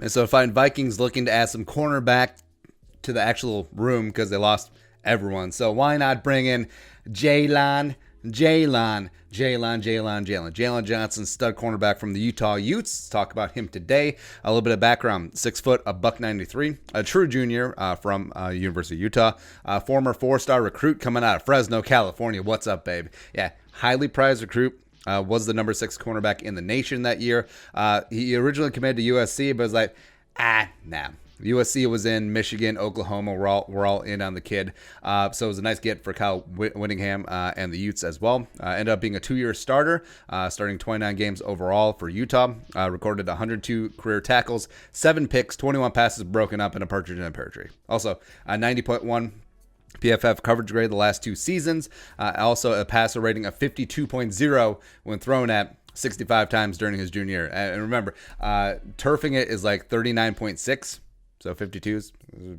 Minnesota Vikings looking to add some cornerback to the actual room because they lost everyone. So why not bring in Jaylon Johnson, stud cornerback from the Utah Utes. Let's talk about him today. A little bit of background: 6 foot, a $193, a true junior from University of Utah, former 4-star recruit coming out of Fresno, California. What's up, babe? Yeah, highly prized recruit. Was the number 6 cornerback in the nation that year. He originally committed to USC, but was like, nah. USC was in Michigan, Oklahoma. We're all in on the kid. So it was a nice get for Kyle Whittingham and the Utes as well. Ended up being a 2-year starter, starting 29 games overall for Utah. Recorded 102 career tackles, 7 picks, 21 passes broken up, and a partridge in a pear tree. Also, a 90.1 PFF coverage grade the last 2 seasons. Also, a passer rating of 52.0 when thrown at 65 times during his junior year. And remember, turfing it is like 39.6. So 52 is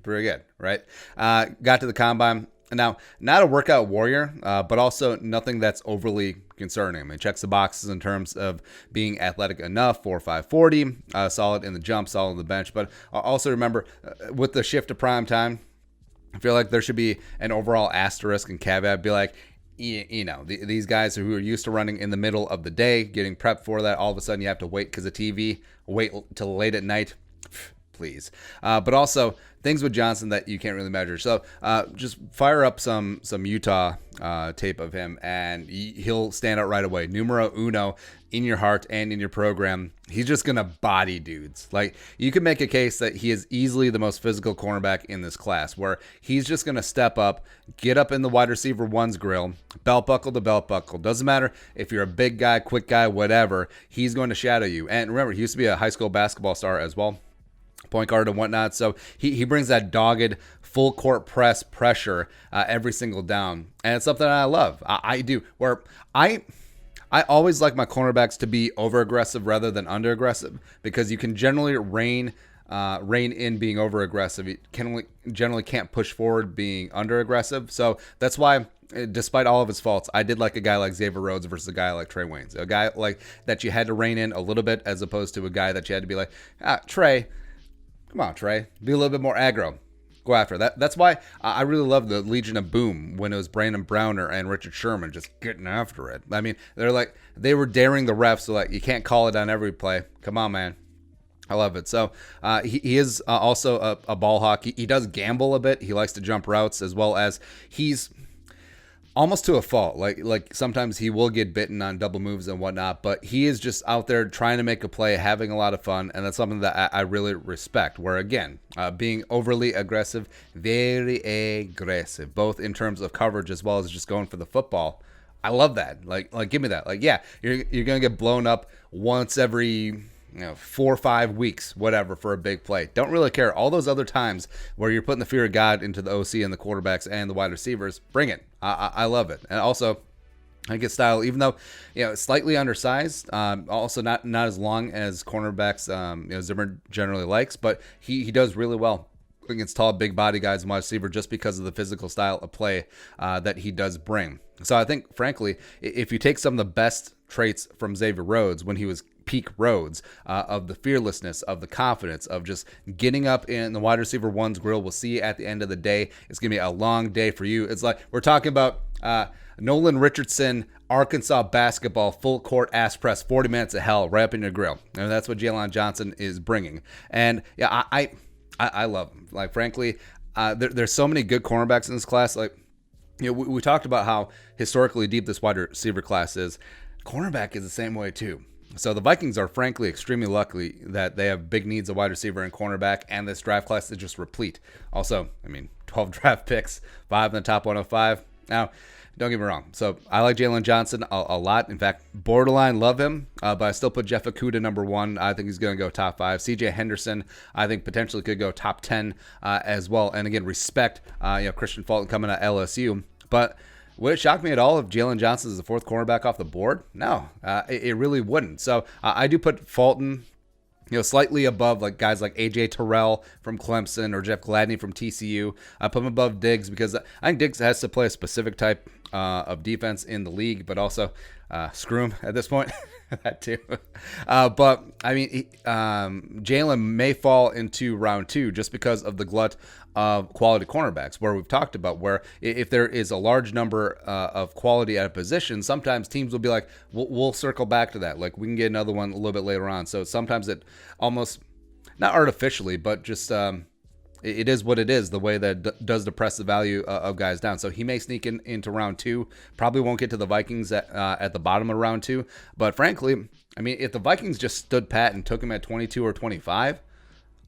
pretty good, right? Got to the combine. Now, not a workout warrior, but also nothing that's overly concerning. I mean, checks the boxes in terms of being athletic enough, 4.5 40, solid in the jump, solid in the bench. But also remember, with the shift to prime time, I feel like there should be an overall asterisk and caveat. Be like, these guys who are used to running in the middle of the day, getting prepped for that, all of a sudden you have to wait because of TV, wait till late at night. Please. But also things with Johnson that you can't really measure. So just fire up some Utah tape of him, and he'll stand out right away. Numero uno in your heart and in your program. He's just going to body dudes. Like, you can make a case that he is easily the most physical cornerback in this class, where he's just going to step up, get up in the wide receiver one's grill, belt buckle to belt buckle. Doesn't matter if you're a big guy, quick guy, whatever. He's going to shadow you. And remember, he used to be a high school basketball star as well, point guard and whatnot. So he brings that dogged full court press pressure every single down. And it's something I love. I do. Where I always like my cornerbacks to be over aggressive rather than under aggressive, because you can generally rein in being over aggressive. You generally can't push forward being under aggressive. So that's why, despite all of his faults, I did like a guy like Xavier Rhodes versus a guy like Trae Waynes. A guy like that you had to rein in a little bit, as opposed to a guy that you had to be like, Trae, come on, Trae, be a little bit more aggro. Go after that. That's why I really love the Legion of Boom when it was Brandon Browner and Richard Sherman just getting after it. I mean, they were daring the refs, so like, you can't call it on every play. Come on, man. I love it. So he is also a ball hawk. He does gamble a bit. He likes to jump routes, as well as he's almost to a fault. Like sometimes he will get bitten on double moves and whatnot, but he is just out there trying to make a play, having a lot of fun, and that's something that I really respect. Where again, being overly aggressive, very aggressive, both in terms of coverage as well as just going for the football. I love that. Like give me that. Like, yeah, you're gonna get blown up once every 4 or 5 weeks, whatever, for a big play. Don't really care. All those other times where you're putting the fear of God into the OC and the quarterbacks and the wide receivers, bring it. I love it. And also, I get style, even though slightly undersized, also not as long as cornerbacks Zimmer generally likes, but he does really well against tall, big body guys and wide receiver, just because of the physical style of play that he does bring. So I think, frankly, if you take some of the best traits from Xavier Rhodes when he was peak Rhodes, of the fearlessness, of the confidence, of just getting up in the wide receiver one's grill, we'll see at the end of the day, it's going to be a long day for you. It's like we're talking about Nolan Richardson, Arkansas basketball, full court ass press, 40 minutes of hell right up in your grill. And that's what Jaylon Johnson is bringing. And yeah, I love him. Like, frankly, there's so many good cornerbacks in this class. Like, we talked about how historically deep this wide receiver class is. Cornerback is the same way too. So the Vikings are frankly extremely lucky that they have big needs of wide receiver and cornerback, and this draft class is just replete. Also, 12 draft picks, 5 in the top 105. Now, don't get me wrong. So I like Jaylon Johnson a lot. In fact, borderline love him, but I still put Jeff Okudah number 1. I think he's going to go top 5. CJ Henderson, I think potentially could go top 10 as well. And again, respect Christian Fulton coming at LSU. But would it shock me at all if Jaylon Johnson is the 4th cornerback off the board? No, it really wouldn't. So I do put Fulton slightly above like guys like AJ Terrell from Clemson or Jeff Gladney from TCU. I put him above Diggs because I think Diggs has to play a specific type of defense in the league, but also screw him at this point. That too. But I mean, Jaylon may fall into round 2 just because of the glut of quality cornerbacks, where we've talked about where if there is a large number of quality at a position, sometimes teams will be like, we'll circle back to that. Like we can get another one a little bit later on. So sometimes it almost, not artificially, but just it is what it is, the way that does depress the value of guys down. So he may sneak into round 2. Probably won't get to the Vikings at the bottom of round 2. But frankly, I mean, if the Vikings just stood pat and took him at 22 or 25,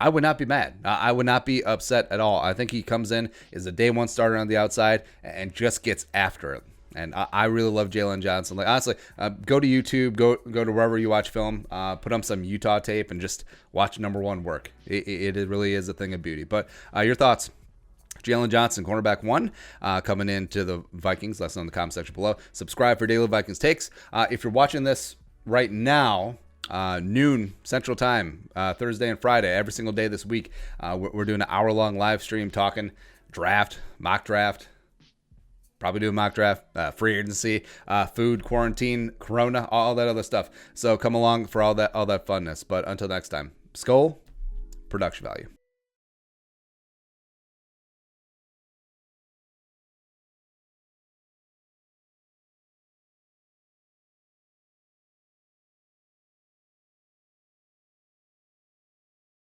I would not be mad. I would not be upset at all. I think he comes in, is a day one starter on the outside, and just gets after it. And I really love Jaylon Johnson. Like honestly, go to YouTube, go to wherever you watch film, put on some Utah tape, and just watch number 1 work. It really is a thing of beauty. But your thoughts? Jaylon Johnson, cornerback 1, coming into the Vikings. Let us know in the comment section below. Subscribe for daily Vikings takes. If you're watching this right now, noon Central Time, Thursday and Friday, every single day this week, we're doing an hour-long live stream talking draft, mock draft. Probably do a mock draft, free agency, food, quarantine, corona, all that other stuff. So come along for all that funness. But until next time, Skull, production value.